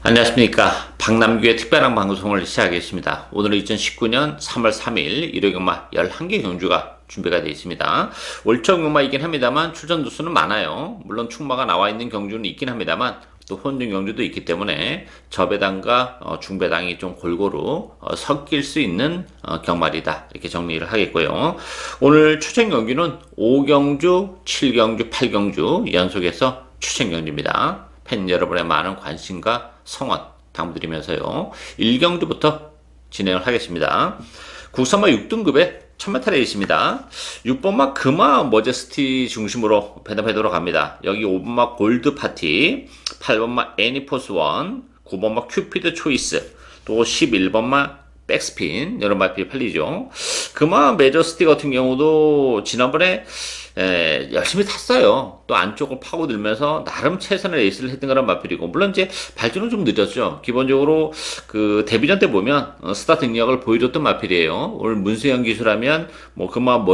안녕하십니까. 박남규의 특별한 방송을 시작하겠습니다. 오늘은 2019년 3월 3일 일요경마 11개 경주가 준비가 되어 있습니다. 월초 경마이긴 합니다만 출전 두수는 많아요. 물론 충마가 나와 있는 경주는 있긴 합니다만 또 혼전 경주도 있기 때문에 저배당과 중배당이 좀 골고루 섞일 수 있는 경마이다, 이렇게 정리를 하겠고요. 오늘 추천 경주는 5경주, 7경주, 8경주 연속해서 추천 경주입니다. 팬 여러분의 많은 관심과 성원 당부드리면서요. 1경주부터 진행을 하겠습니다. 국선마 6등급에 1000m 레이스입니다. 6번마 금화 머제스티 중심으로 배당하도록 갑니다. 여기 5번마 골드 파티, 8번마 애니포스 원, 9번마 큐피드 초이스, 또 11번마 백스핀, 여러 마필이 팔리죠. 금화 메저스티 같은 경우도 지난번에 열심히 탔어요. 또 안쪽을 파고들면서 나름 최선의 레이스를 했던 거란 마필이고, 물론 이제 발전은 좀 늦었죠. 기본적으로 그 데뷔전 때 보면 스타트 능력을 보여줬던 마필이에요. 오늘 문수영 기수라면 뭐 금화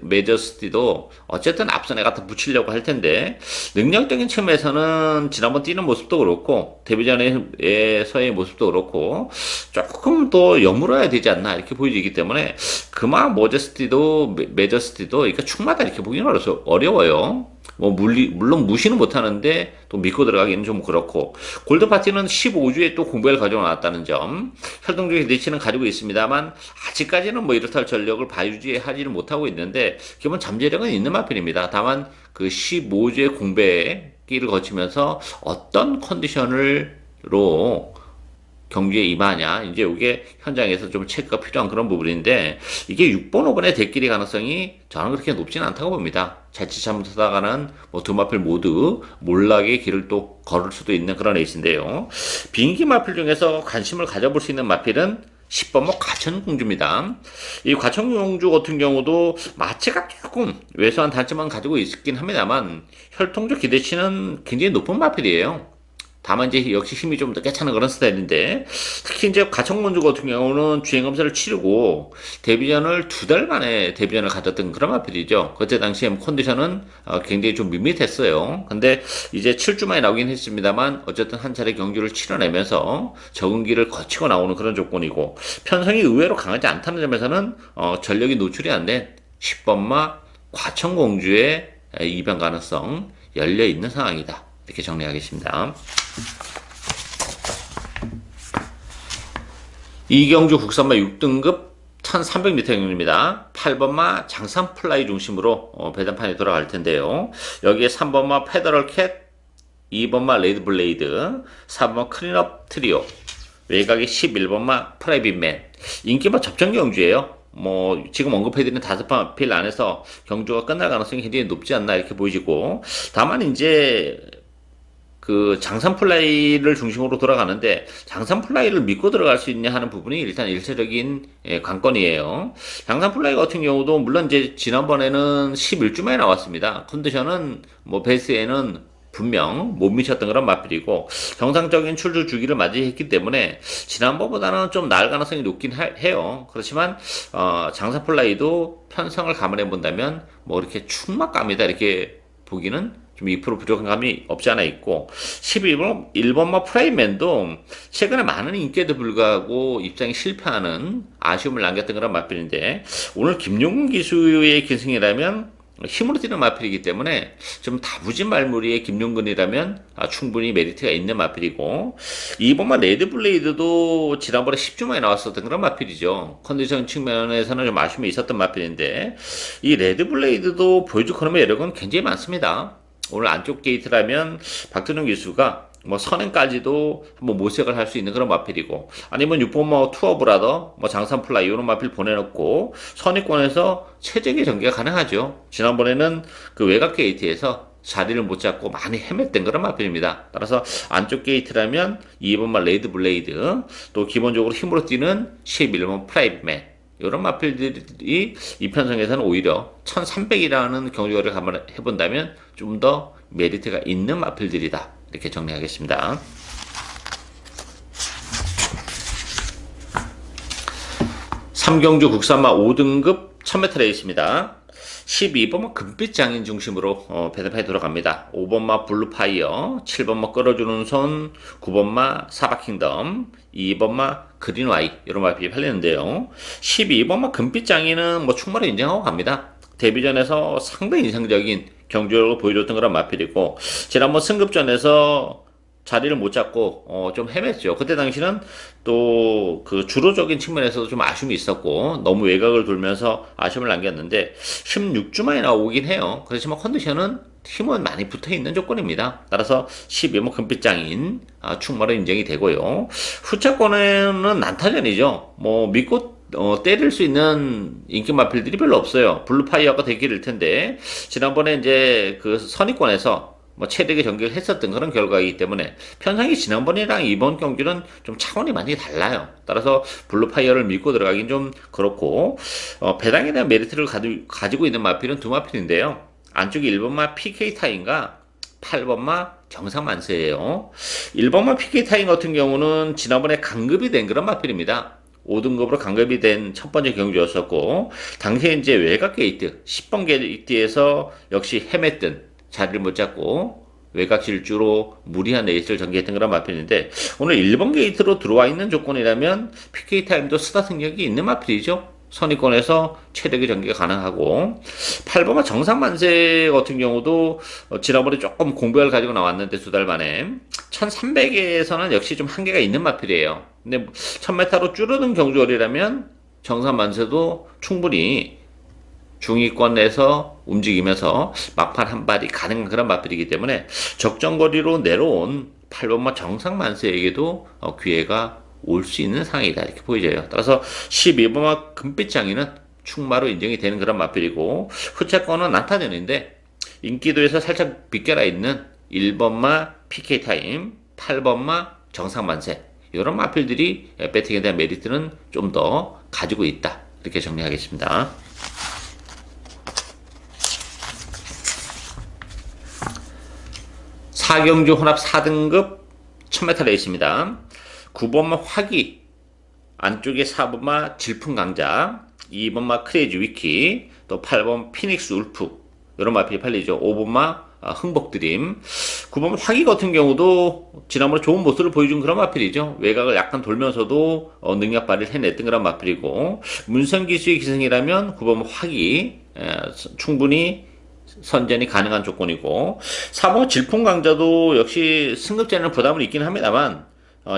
메저스티도 어쨌든 앞선 애 갖다 붙이려고 할 텐데, 능력적인 측면에서는 지난번 뛰는 모습도 그렇고 데뷔전에서의 모습도 그렇고 조금 더 여물어야 되지 않나 이렇게 보여지기 때문에 금화 머제스티도 메저스티도 그러니까 충마다 이렇게 보기는 어려워요. 뭐 물론 무시는 못하는데 또 믿고 들어가기는 좀 그렇고, 골드파티는 15주에 또 공백을 가져고 나왔다는 점, 활동적인 리치는 가지고 있습니다만 아직까지는 뭐 이렇다 할 전력을 봐주지하지는 못하고 있는데 기본 잠재력은 있는 마필입니다. 다만 그 15주의 공백기를 거치면서 어떤 컨디션으로 경기에 임하냐, 이제 이게 현장에서 좀 체크가 필요한 그런 부분인데, 이게 6번, 5번의 대끼리 가능성이 저는 그렇게 높지는 않다고 봅니다. 자칫 잘못하다가는 뭐 두 마필 모두 몰락의 길을 또 걸을 수도 있는 그런 레이스인데요. 빙기 마필 중에서 관심을 가져볼 수 있는 마필은 10번 뭐 과천공주입니다. 이 과천공주 같은 경우도 마체가 조금 왜소한 단점만 가지고 있긴 합니다만 혈통적 기대치는 굉장히 높은 마필이에요. 다만 이제 역시 힘이 좀 늦게 차는 그런 스타일인데, 특히 이제 가천공주 같은 경우는 주행검사를 치르고 데뷔전을 2달 만에 데뷔전을 가졌던 그런 마필이죠. 그때 당시에 컨디션은 굉장히 좀 밋밋했어요. 근데 이제 7주 만에 나오긴 했습니다만 어쨌든 한 차례 경주를 치러내면서 적응기를 거치고 나오는 그런 조건이고, 편성이 의외로 강하지 않다는 점에서는 전력이 노출이 안 된 10번마 과천공주의 입양 가능성 열려 있는 상황이다, 이렇게 정리하겠습니다. 이경주 국선마 6등급 1300m 경주입니다. 8번마 장산플라이 중심으로 배당판이 돌아갈 텐데요. 여기에 3번마 페더럴 캣, 2번마 레드 블레이드, 4번마 클린업 트리오, 외곽에 11번마 프라이빗맨. 인기마 접전 경주예요. 뭐 지금 언급해드린 5필 안에서 경주가 끝날 가능성이 굉장히 높지 않나 이렇게 보이고, 다만 이제 그 장산플라이를 중심으로 돌아가는데, 장산플라이를 믿고 들어갈 수 있냐 하는 부분이 일단 일차적인 관건이에요. 장산플라이 같은 경우도 물론 이제 지난번에는 11주 만에 나왔습니다. 컨디션은 뭐 베이스에는 분명 못 미쳤던 그런 마필이고 정상적인 출주 주기를 맞이했기 때문에 지난번보다는 좀 나을 가능성이 높긴 해요. 그렇지만 장산플라이도 편성을 감안해 본다면 뭐 이렇게 충막감이다 이렇게 보기는 좀 2% 부족한 감이 없지 않아 있고, 11번마 프라이맨도 최근에 많은 인기에도 불구하고 입장이 실패하는 아쉬움을 남겼던 그런 마필인데, 오늘 김용근 기수의 기승이라면 힘으로 뛰는 마필이기 때문에 좀 다부진 말무리의 김용근이라면 충분히 메리트가 있는 마필이고, 2번마 레드블레이드도 지난번에 10주 만에 나왔었던 그런 마필이죠. 컨디션 측면에서는 좀 아쉬움이 있었던 마필인데, 이 레드블레이드도 보여줄 그런 매력은 굉장히 많습니다. 오늘 안쪽 게이트라면 박준영 기수가 뭐 선행까지도 한번 모색을 할 수 있는 그런 마필이고, 아니면 6번마 투어브라더, 뭐 장산플라이 이런 마필 보내놓고 선의권에서 최적의 전개가 가능하죠. 지난번에는 그 외곽 게이트에서 자리를 못 잡고 많이 헤맸던 그런 마필입니다. 따라서 안쪽 게이트라면 2번마 레드 블레이드, 또 기본적으로 힘으로 뛰는 11번 프라이빗맨, 이런 마필들이 이 편성에서는 오히려 1300이라는 경주거리를 한번 해본다면 좀 더 메리트가 있는 마필들이다, 이렇게 정리하겠습니다. 3경주 국산마 5등급 1000m 레이스입니다. 12번마 금빛 장인 중심으로 배달판이 돌아갑니다. 5번마 블루파이어, 7번마 끌어주는 손, 9번마 사바킹덤, 2번마 그린와이 이런 마필이 팔리는데요. 12번마 금빛 장인은 뭐 충분히 인정하고 갑니다. 데뷔전에서 상당히 인상적인 경주력을 보여줬던 그런 마필이고, 지난번 승급전에서 자리를 못 잡고 좀 헤맸죠. 그때 당시는 또 그 주로적인 측면에서도 좀 아쉬움이 있었고 너무 외곽을 돌면서 아쉬움을 남겼는데 16주만에 나오긴 해요. 그렇지만 컨디션은 힘은 많이 붙어있는 조건입니다. 따라서 12번 금빛장인 충무로 인정이 되고요. 후차권에는 난타전이죠. 뭐 믿고 때릴 수 있는 인기 마필들이 별로 없어요. 블루파이어가 대기일 텐데 지난번에 이제 그 선의권에서 뭐 체력의 전개를 했었던 그런 결과이기 때문에 편성이 지난번이랑 이번 경기는 좀 차원이 많이 달라요. 따라서 블루파이어를 믿고 들어가긴 좀 그렇고 배당에 대한 메리트를 가지고 있는 마필은 두 마필인데요. 안쪽에 1번마 PK 타인과 8번마 정상만세예요. 1번마 PK 타인 같은 경우는 지난번에 강급이 된 그런 마필입니다. 5등급으로 강급이 된 첫 번째 경주였었고 당시에 이제 외곽 게이트 10번 게이트에서 역시 헤맸던 자리를 못 잡고 외곽 질주로 무리한 레이스를 전개했던 그런 마필인데 오늘 1번 게이트로 들어와 있는 조건이라면 PK 타임도 스타 승력이 있는 마필이죠. 선의권에서 체력의 전개가 가능하고 8번마 정상만세 같은 경우도 지난번에 조금 공백을 가지고 나왔는데 두 달 만에 1300에서는 역시 좀 한계가 있는 마필이에요. 근데 1000m로 줄어든 경주월이라면 정상만세도 충분히 중위권 내에서 움직이면서 막판 한 발이 가능한 그런 마필이기 때문에 적정거리로 내려온 8번마 정상만세에게도 기회가 올 수 있는 상황이다 이렇게 보여져요. 따라서 12번마 금빛장이는 충마로 인정이 되는 그런 마필이고 후차권은 난타전인데 인기도에서 살짝 빗결아 있는 1번마 PK타임, 8번마 정상만세 이런 마필들이 배팅에 대한 메리트는 좀 더 가지고 있다 이렇게 정리하겠습니다. 4경주 혼합 4등급 1000m 레이스입니다. 9번마 화기, 안쪽에 4번마 질풍강자, 2번마 크레이지 위키, 또 8번 피닉스 울프 이런 마필이 팔리죠. 5번마 흥복드림, 9번 화기 같은 경우도 지난번에 좋은 모습을 보여준 그런 마필이죠. 외곽을 약간 돌면서도 능력 발휘를 해냈던 그런 마필이고 문성기수의 기승이라면 9번 화기 충분히 선전이 가능한 조건이고 4번 질풍강자도 역시 승급전에는 부담은 있긴 합니다만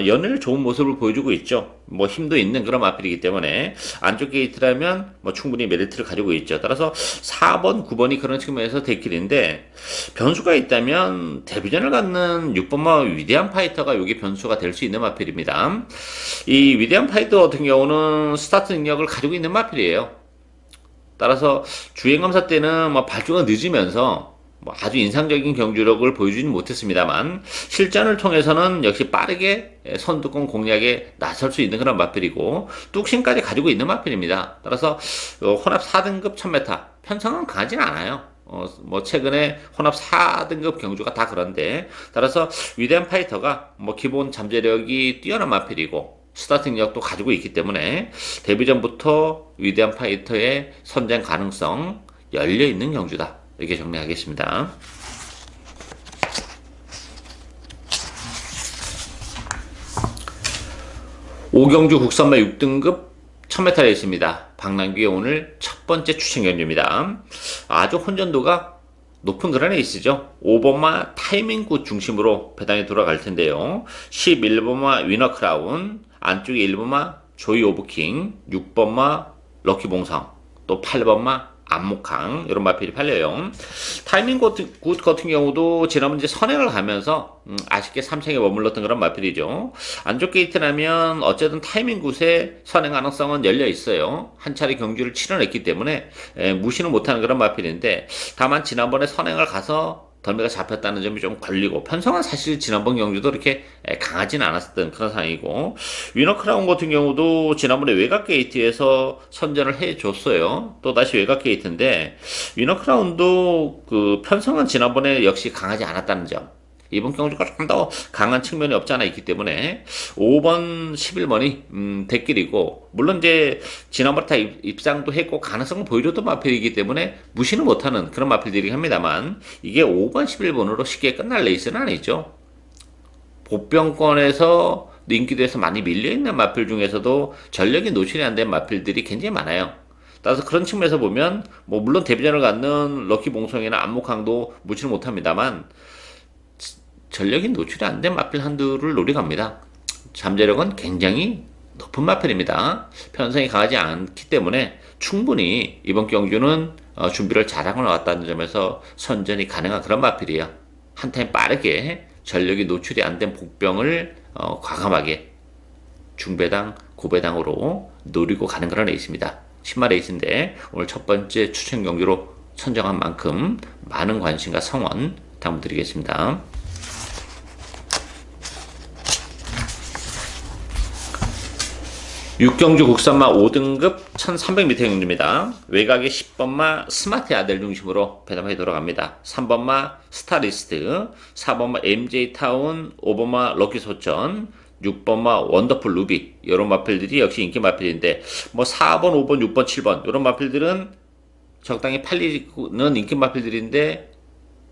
연일 좋은 모습을 보여주고 있죠. 뭐 힘도 있는 그런 마필이기 때문에 안쪽 게이트라면 뭐 충분히 메리트를 가지고 있죠. 따라서 4번, 9번이 그런 측면에서 대길인데 변수가 있다면 데뷔전을 갖는 6번마 위대한 파이터가 여기 변수가 될 수 있는 마필입니다. 이 위대한 파이터 같은 경우는 스타트 능력을 가지고 있는 마필이에요. 따라서 주행검사 때는 뭐 발주가 늦으면서 뭐 아주 인상적인 경주력을 보여주지는 못했습니다만 실전을 통해서는 역시 빠르게 선두권 공략에 나설 수 있는 그런 마필이고 뚝심까지 가지고 있는 마필입니다. 따라서 혼합 4등급 1000m 편성은 강하진 않아요. 뭐 최근에 혼합 4등급 경주가 다 그런데 따라서 위대한 파이터가 뭐 기본 잠재력이 뛰어난 마필이고 스타트 능력도 가지고 있기 때문에 데뷔전부터 위대한 파이터의 선전 가능성 열려있는 경주다 이렇게 정리하겠습니다. 5경주 국산마 6등급 1000m 레이스입니다. 박남규의 오늘 첫 번째 추천 경주입니다. 아주 혼전도가 높은 그런 레이스죠. 5번마 타이밍굿 중심으로 배당이 돌아갈 텐데요. 11번마 위너크라운, 안쪽에 1번마 조이 오브킹, 6번마 럭키봉성, 또 8번마 안목항 이런 마필이 팔려요. 타이밍 굿 같은 경우도 지난번 이제 선행을 가면서 아쉽게 3승에 머물렀던 그런 마필이죠. 안쪽 게이트라면 어쨌든 타이밍 굿의 선행 가능성은 열려 있어요. 한 차례 경주를 치러냈기 때문에 무시는 못하는 그런 마필인데 다만 지난번에 선행을 가서 덜미가 잡혔다는 점이 좀 걸리고 편성은 사실 지난번 경주도 이렇게 강하진 않았던 그런 상황이고 위너크라운 같은 경우도 지난번에 외곽 게이트에서 선전을 해줬어요. 또다시 외곽 게이트인데 위너크라운도 그 편성은 지난번에 역시 강하지 않았다는 점 이번 경주가 조금 더 강한 측면이 없지 않아 있기 때문에 5번, 11번이 대길이고, 물론 이제 지난번에 다 입상도 했고 가능성을 보여줬던 마필이기 때문에 무시는 못하는 그런 마필들이긴 합니다만, 이게 5번, 11번으로 쉽게 끝날 레이스는 아니죠. 보병권에서 인기도에서 많이 밀려있는 마필 중에서도 전력이 노출이 안 된 마필들이 굉장히 많아요. 따라서 그런 측면에서 보면 뭐 물론 데뷔전을 갖는 럭키봉송이나 안목항도 무시를 못합니다만, 전력이 노출이 안 된 마필 한두를 노려갑니다. 잠재력은 굉장히 높은 마필입니다. 편성이 강하지 않기 때문에 충분히 이번 경주는 준비를 잘하고 나왔다는 점에서 선전이 가능한 그런 마필이에요. 한 타임 빠르게 전력이 노출이 안 된 복병을 과감하게 중배당, 고배당으로 노리고 가는 그런 레이스입니다. 10마 레이스인데 오늘 첫 번째 추천 경주로 선정한 만큼 많은 관심과 성원 당부드리겠습니다. 6경주 국산마 5등급 1300m 경주입니다. 외곽의 10번마 스마트의 아들 중심으로 배당하게 돌아갑니다. 3번마 스타리스트, 4번마 MJ타운, 5번마 럭키소천, 6번마 원더풀 루비, 이런 마필들이 역시 인기 마필인데, 뭐 4번, 5번, 6번, 7번 이런 마필들은 적당히 팔리는 인기 마필들인데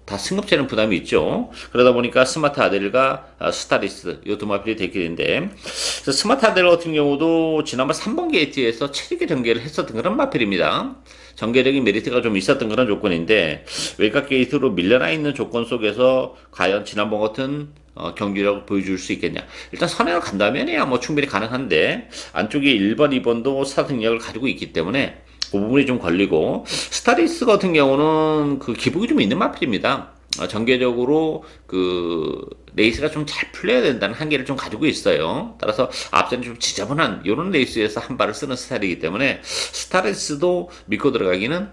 다 승급제는 부담이 있죠. 그러다 보니까 스마트 아델과 스타리스트 이 두 마필이 대결인데, 스마트 아델 같은 경우도 지난번 3번 게이트에서 체력의 전개를 했었던 그런 마필입니다. 전개적인 메리트가 좀 있었던 그런 조건인데, 외곽 게이트로 밀려나 있는 조건 속에서 과연 지난번 같은 경기력을 보여줄 수 있겠냐. 일단 선행을 간다면야 뭐 충분히 가능한데, 안쪽에 1번, 2번도 스타 능력을 가지고 있기 때문에 그 부분이 좀 걸리고, 스타리스 같은 경우는 그 기복이 좀 있는 마필입니다. 전개적으로 그 레이스가 좀 잘 풀려야 된다는 한계를 좀 가지고 있어요. 따라서 앞전에 좀 지저분한 이런 레이스에서 한 발을 쓰는 스타일이기 때문에 스타리스도 믿고 들어가기는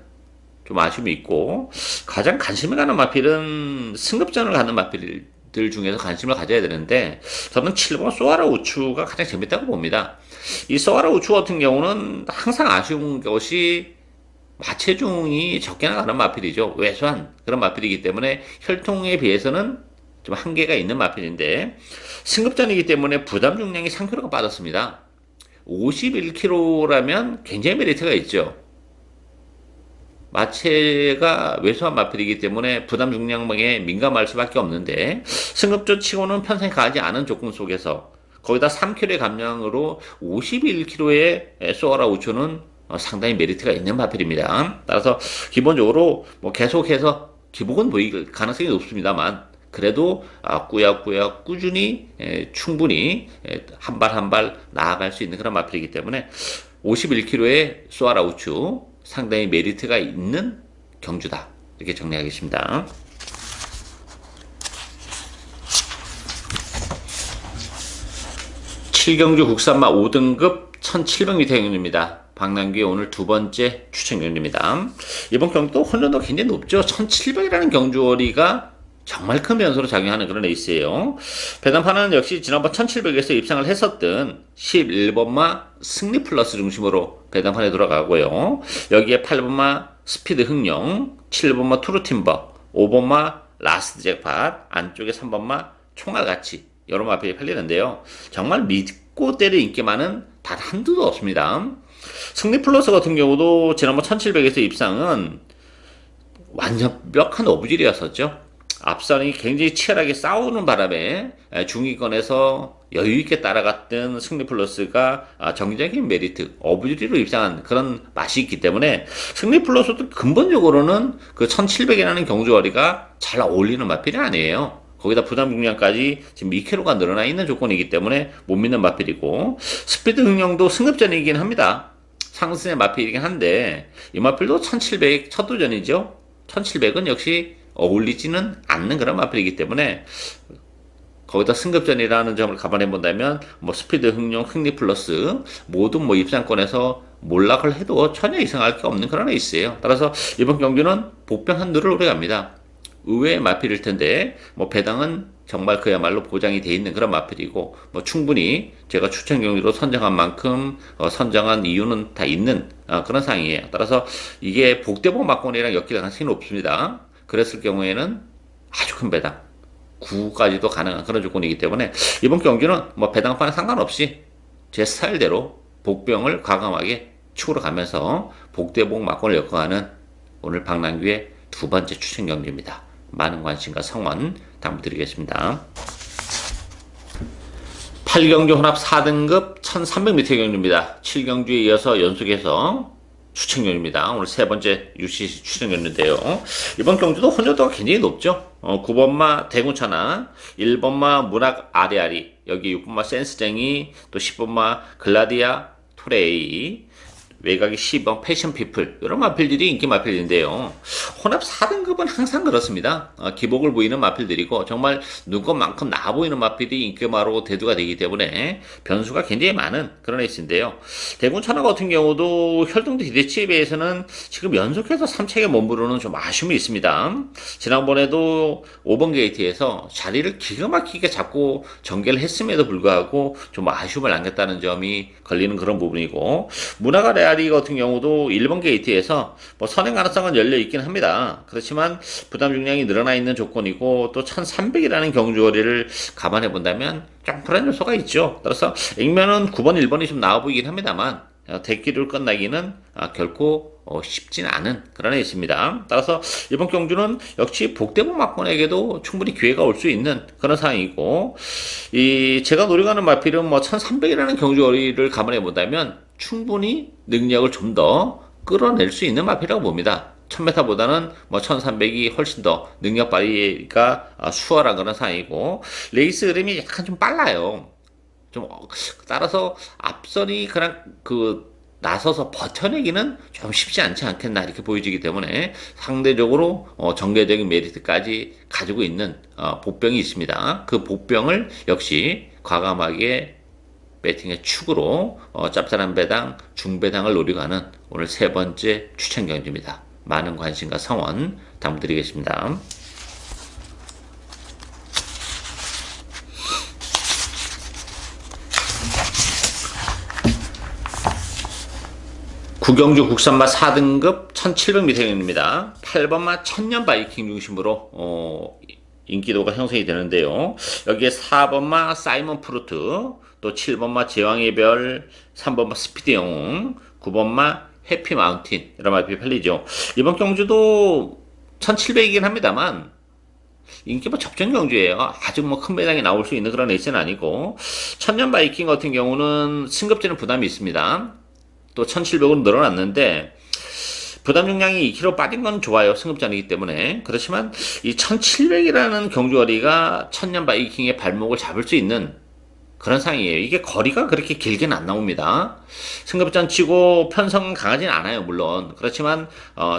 좀 아쉬움이 있고, 가장 관심이 가는 마필은 승급전을 가는 마필들 중에서 관심을 가져야 되는데, 저는 7번 소아라 우추가 가장 재밌다고 봅니다. 이 소아라 우추 같은 경우는 항상 아쉬운 것이 마체중이 적게 나가는 마필이죠. 왜소한 그런 마필이기 때문에 혈통에 비해서는 좀 한계가 있는 마필인데, 승급전이기 때문에 부담 중량이 3kg가 빠졌습니다. 51kg라면 굉장히 메리트가 있죠. 마체가 왜소한 마필이기 때문에 부담 중량에 민감할 수밖에 없는데, 승급전 치고는 편성이 가지 않은 조건 속에서 거기다 3kg의 감량으로 51kg의 소아라 우추는 상당히 메리트가 있는 마필입니다. 따라서 기본적으로 뭐 계속해서 기복은 보일 가능성이 높습니다만, 그래도 꾸역꾸역 꾸준히 충분히 한 발 한 발 나아갈 수 있는 그런 마필이기 때문에 51kg의 소아라 우추 상당히 메리트가 있는 경주다, 이렇게 정리하겠습니다. 7경주 국산마 5등급 1700m 경주입니다. 박남규의 오늘 두 번째 추천 경주입니다. 이번 경주도 혼전도가 굉장히 높죠. 1700이라는 경주거리가 정말 큰 변수로 작용하는 그런 레이스예요. 배당판은 역시 지난번 1700에서 입상을 했었던 11번마 승리 플러스 중심으로 배당판에 돌아가고요. 여기에 8번마 스피드 흥룡, 7번마 투르팀버, 5번마 라스트 잭팟, 안쪽에 3번마 총알같이 여러 마필이 팔리는데요. 정말 믿고 때릴 인기 많은 단 한두도 없습니다. 승리 플러스 같은 경우도 지난번 1700에서 입상은 완벽한 오브질이었었죠. 앞선이 굉장히 치열하게 싸우는 바람에 중위권에서 여유있게 따라갔던 승리 플러스가 정기적인 메리트, 어부지리로 입상한 그런 맛이 있기 때문에 승리 플러스도 근본적으로는 그 1700이라는 경주거리가 잘 어울리는 마필이 아니에요. 거기다 부담 중량까지 지금 2kg가 늘어나 있는 조건이기 때문에 못 믿는 마필이고, 스피드 흥령도 승급전이긴 합니다. 상승의 마필이긴 한데, 이 마필도 1700 첫 도전이죠. 1700은 역시 어울리지는 않는 그런 마필이기 때문에 거기다 승급전이라는 점을 감안해 본다면 뭐 스피드 흥룡, 흥리 플러스 모든 뭐 입상권에서 몰락을 해도 전혀 이상할 게 없는 그런 레이스예요. 따라서 이번 경기는 복병 한두를 오래갑니다. 의외의 마필일 텐데 뭐 배당은 정말 그야말로 보장이 돼 있는 그런 마필이고, 뭐 충분히 제가 추천 경기로 선정한 만큼 선정한 이유는 다 있는 그런 상황이에요. 따라서 이게 복대복 막권이랑 엮일 가능성이 높습니다. 그랬을 경우에는 아주 큰 배당, 9까지도 가능한 그런 조건이기 때문에 이번 경주는 뭐 배당판에 상관없이 제 스타일대로 복병을 과감하게 축으로 가면서 복대복 막권을 엮어가는 오늘 박남규의 두 번째 추천 경주입니다. 많은 관심과 성원 당부드리겠습니다. 8경주 혼합 4등급 1300m 경주입니다. 7경주에 이어서 연속해서 추천 경주입니다. 오늘 세 번째 UCC 추천 경주인데요. 이번 경주도 혼혈도가 굉장히 높죠. 9번마 대군차나 1번마 문학 아리아리, 여기 6번마 센스쟁이, 또 10번마 글라디아 토레이, 외곽이 10번 패션피플, 이런 마필들이 인기 마필인데요. 혼합 4등급은 항상 그렇습니다. 기복을 보이는 마필들이고 정말 눈꽃만큼 나아 보이는 마필이 인기마로 대두가 되기 때문에 변수가 굉장히 많은 그런 레이스인데요. 대군 천하 같은 경우도 혈등도 기대치에 비해서는 지금 연속해서 3책에 머무르는 좀 아쉬움이 있습니다. 지난번에도 5번 게이트에서 자리를 기가 막히게 잡고 전개를 했음에도 불구하고 좀 아쉬움을 남겼다는 점이 걸리는 그런 부분이고, 문화가 레아리 같은 경우도 1번 게이트에서 뭐 선행 가능성은 열려 있긴 합니다. 그렇지만 부담 중량이 늘어나 있는 조건이고 또 1300이라는 경주거리를 감안해 본다면 좀 그런 요소가 있죠. 따라서 액면은 9번, 1번이 좀 나와 보이긴 합니다만 대기를 끝나기는 결코 쉽진 않은 그런 애 있습니다. 따라서 이번 경주는 역시 복대복 막권에게도 충분히 기회가 올 수 있는 그런 상황이고, 제가 노려가는 마필은 뭐 1300이라는 경주거리를 감안해 본다면 충분히 능력을 좀 더 끌어낼 수 있는 마필이라고 봅니다. 1000m보다는 뭐 1300이 훨씬 더 능력 발휘가 수월한 그런 상황이고, 레이스 흐름이 약간 좀 빨라요. 좀 따라서 앞선이 그냥 나서서 버텨내기는 좀 쉽지 않지 않겠나 이렇게 보여지기 때문에 상대적으로 전개적인 메리트까지 가지고 있는 복병이 있습니다. 그 복병을 역시 과감하게 배팅의 축으로 짭짤한 배당, 중배당을 노리고 하는 오늘 세 번째 추천 경주입니다. 많은 관심과 성원 당부드리겠습니다. 9경주 국산마 4등급 1700m입니다. 8번마 천년 바이킹 중심으로 인기도가 형성이 되는데요. 여기에 4번마 사이먼 프루트, 또 7번마 제왕의 별, 3번마 스피드 영웅, 9번마 해피 마운틴, 이런 말이 팔리죠. 이번 경주도 1700이긴 합니다만 인기 뭐 접전 경주예요. 아주 뭐 큰 배당이 나올 수 있는 그런 레이스는 아니고, 천년 바이킹 같은 경우는 승급제는 부담이 있습니다. 또 1700으로 늘어났는데 부담 중량이 2kg 빠진 건 좋아요. 승급전이기 때문에. 그렇지만 이 1700이라는 경주거리가 천년 바이킹의 발목을 잡을 수 있는 그런 상이에요. 이게 거리가 그렇게 길게는 안 나옵니다. 승급전 치고 편성은 강하진 않아요, 물론. 그렇지만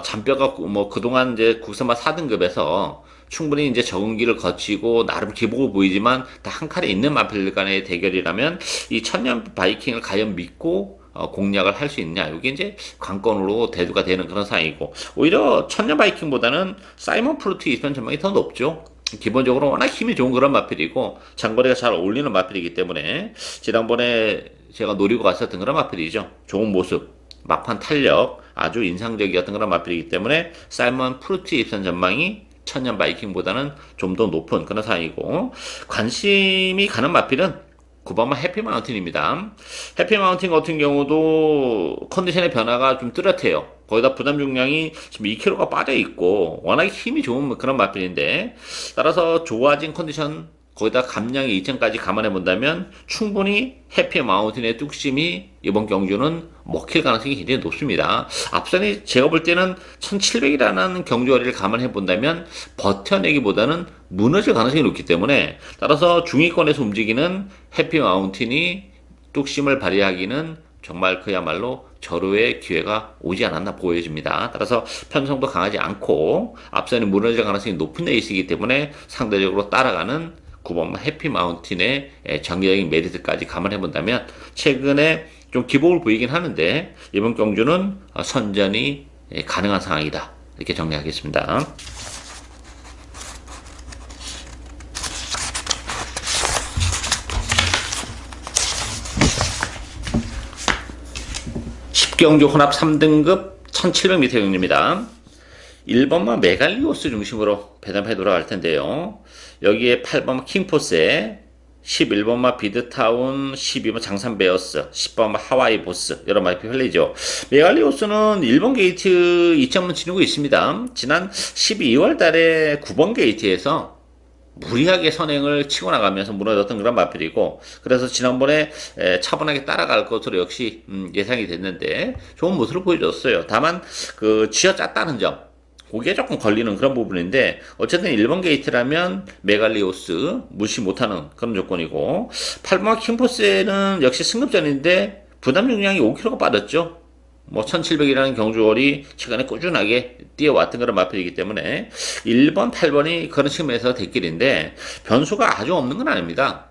잔뼈가 뭐 그동안 이제 국산마 4등급에서 충분히 이제 적응기를 거치고 나름 기복을 보이지만 다 한 칼에 있는 마필들 간의 대결이라면 이 천년 바이킹을 과연 믿고 공략을 할 수 있냐, 이게 이제 관건으로 대두가 되는 그런 상황이고, 오히려 천년 바이킹보다는 사이먼 프루트 이편 전망이 더 높죠. 기본적으로 워낙 힘이 좋은 그런 마필이고 장거리가 잘 어울리는 마필이기 때문에 지난번에 제가 노리고 갔었던 그런 마필이죠. 좋은 모습, 막판 탄력 아주 인상적이었던 그런 마필이기 때문에 사이먼 프루트 입선 전망이 천년 바이킹보다는 좀 더 높은 그런 상황이고, 관심이 가는 마필은 9번마 해피 마운틴입니다. 해피 마운틴 같은 경우도 컨디션의 변화가 좀 뚜렷해요. 거기다 부담 중량이 지금 2kg가 빠져 있고 워낙에 힘이 좋은 그런 마필인데, 따라서 좋아진 컨디션, 거기다 감량의 2층까지 감안해 본다면 충분히 해피 마운틴의 뚝심이 이번 경주는 먹힐 가능성이 굉장히 높습니다. 앞선에 제가 볼 때는 1700이라는 경주거리를 감안해 본다면 버텨내기보다는 무너질 가능성이 높기 때문에, 따라서 중위권에서 움직이는 해피 마운틴이 뚝심을 발휘하기는 정말 그야말로 절호의 기회가 오지 않았나 보여집니다. 따라서 편성도 강하지 않고 앞선이 무너질 가능성이 높은 레이스이기 때문에 상대적으로 따라가는 9번 해피 마운틴의 정기적인 메리트까지 감안해 본다면 최근에 좀 기복을 보이긴 하는데 이번 경주는 선전이 가능한 상황이다, 이렇게 정리하겠습니다. 10경주 혼합 3등급 1700m 경주입니다. 1번마 메갈리오스 중심으로 배당해 돌아갈 텐데요. 여기에 8번 킹포세, 11번마 비드타운, 12번 장산베어스, 10번마 하와이 보스, 여러 마피 흘리죠. 메갈리오스는 1번 게이트 2점을 지니고 있습니다. 지난 12월 달에 9번 게이트에서 무리하게 선행을 치고 나가면서 무너졌던 그런 마필이고, 그래서 지난번에 차분하게 따라갈 것으로 역시 예상이 됐는데 좋은 모습을 보여줬어요. 다만 그 쥐어짰다는 점, 거기에 조금 걸리는 그런 부분인데, 어쨌든 1번 게이트라면 메갈리오스 무시 못하는 그런 조건이고, 8번 킹포스는 역시 승급전인데 부담 용량이 5kg가 빠졌죠. 뭐 1700이라는 경주월이 최근에 꾸준하게 뛰어왔던 그런 마필이기 때문에 1번, 8번이 그런 측면에서 대길인데 변수가 아주 없는 건 아닙니다.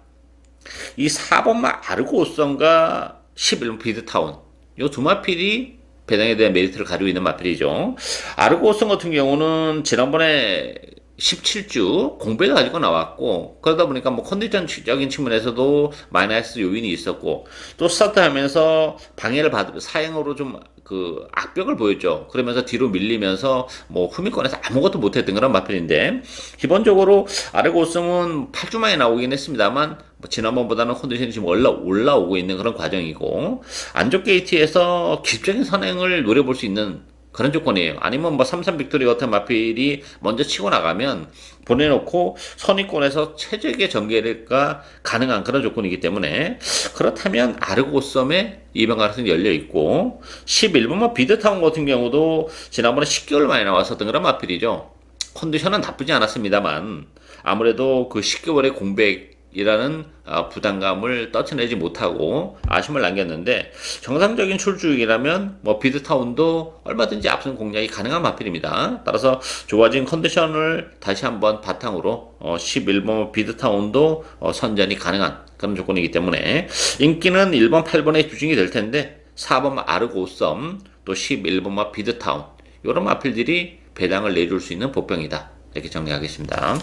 이 4번마 아르고우성과 11번 비드타운, 이 두 마필이 배당에 대한 메리트를 가지고 있는 마필이죠. 아르고우성 같은 경우는 지난번에 17주 공백을 가지고 나왔고, 그러다 보니까 뭐 컨디션적인 측면에서도 마이너스 요인이 있었고, 또 스타트하면서 방해를 받으면 사행으로 좀 그 악벽을 보였죠. 그러면서 뒤로 밀리면서 뭐 후미권에서 아무것도 못했던 그런 마필인데, 기본적으로 아르고우성은 8주 만에 나오긴 했습니다만 뭐 지난번보다는 컨디션이 지금 올라오고 있는 그런 과정이고, 안쪽 게이트에서 기술적인 선행을 노려볼 수 있는 그런 조건이에요. 아니면 뭐 삼삼 빅토리 같은 마필이 먼저 치고 나가면 보내놓고 선위권에서 최적의 전개가 가능한 그런 조건이기 때문에, 그렇다면 아르고썸에 이변 가능성이 열려 있고, 11번마 비드타운 같은 경우도 지난번에 10개월 만에 나왔었던 그런 마필이죠. 컨디션은 나쁘지 않았습니다만 아무래도 그 10개월의 공백이라는 부담감을 떨쳐내지 못하고 아쉬움을 남겼는데, 정상적인 출주이라면 뭐 비드타운도 얼마든지 앞선 공략이 가능한 마필입니다. 따라서 좋아진 컨디션을 다시 한번 바탕으로 11번 비드타운도 선전이 가능한 그런 조건이기 때문에 인기는 1번, 8번에 주중이 될 텐데, 4번 아르고썸, 또 11번마 비드타운, 이런 마필들이 배당을 내줄 수 있는 복병이다, 이렇게 정리하겠습니다.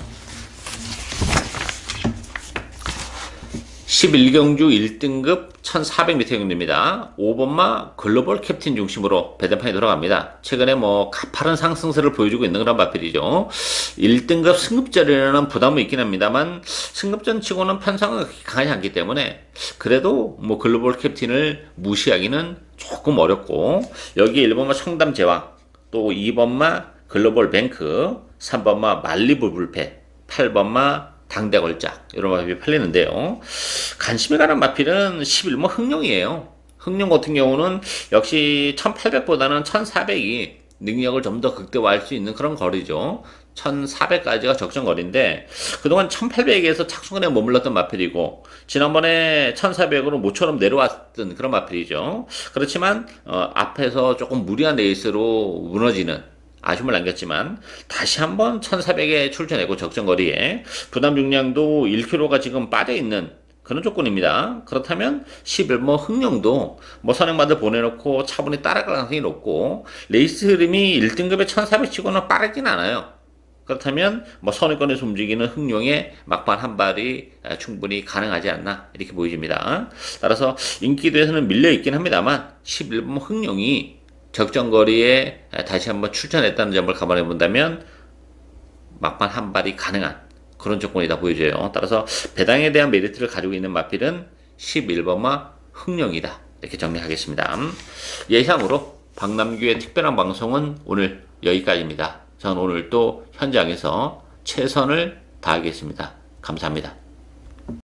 11경주 1등급 1400m 경주입니다. 5번마 글로벌 캡틴 중심으로 배당판이 돌아갑니다. 최근에 뭐 가파른 상승세를 보여주고 있는 그런 마필이죠. 1등급 승급전이라는 부담은 있긴 합니다만 승급전 치고는 편성은 강하지 않기 때문에 그래도 뭐 글로벌 캡틴을 무시하기는 조금 어렵고, 여기 1번마 청담 제왕, 또 2번마 글로벌 뱅크, 3번마 말리부 불패, 8번마 당대 걸작, 이런 마필이 팔리는데요. 관심이 가는 마필은 11번 흥룡이에요. 흥룡 같은 경우는 역시 1800보다는 1400이 능력을 좀 더 극대화할 수 있는 그런 거리죠. 1400까지가 적정 거리인데, 그동안 1800에서 착순간에 머물렀던 마필이고, 지난번에 1400으로 모처럼 내려왔던 그런 마필이죠. 그렇지만 앞에서 조금 무리한 레이스로 무너지는 아쉬움을 남겼지만 다시 한번 1400에 출전했고, 적정거리에 부담 용량도 1kg가 지금 빠져있는 그런 조건입니다. 그렇다면 11번 흥룡도 뭐 선행마들 보내놓고 차분히 따라갈 가능성이 높고, 레이스 흐름이 1등급의 1400 치고는 빠르진 않아요. 그렇다면 뭐 선행권에서 움직이는 흥룡의 막판 한 발이 충분히 가능하지 않나, 이렇게 보여집니다. 따라서 인기도에서는 밀려있긴 합니다만 11번 흥룡이 적정거리에 다시 한번 출전했다는 점을 감안해 본다면 막판 한 발이 가능한 그런 조건이다 보여져요. 따라서 배당에 대한 메리트를 가지고 있는 마필은 11번마 흥룡이다, 이렇게 정리하겠습니다. 예상으로 박남규의 특별한 방송은 오늘 여기까지입니다. 저는 오늘 또 현장에서 최선을 다하겠습니다. 감사합니다.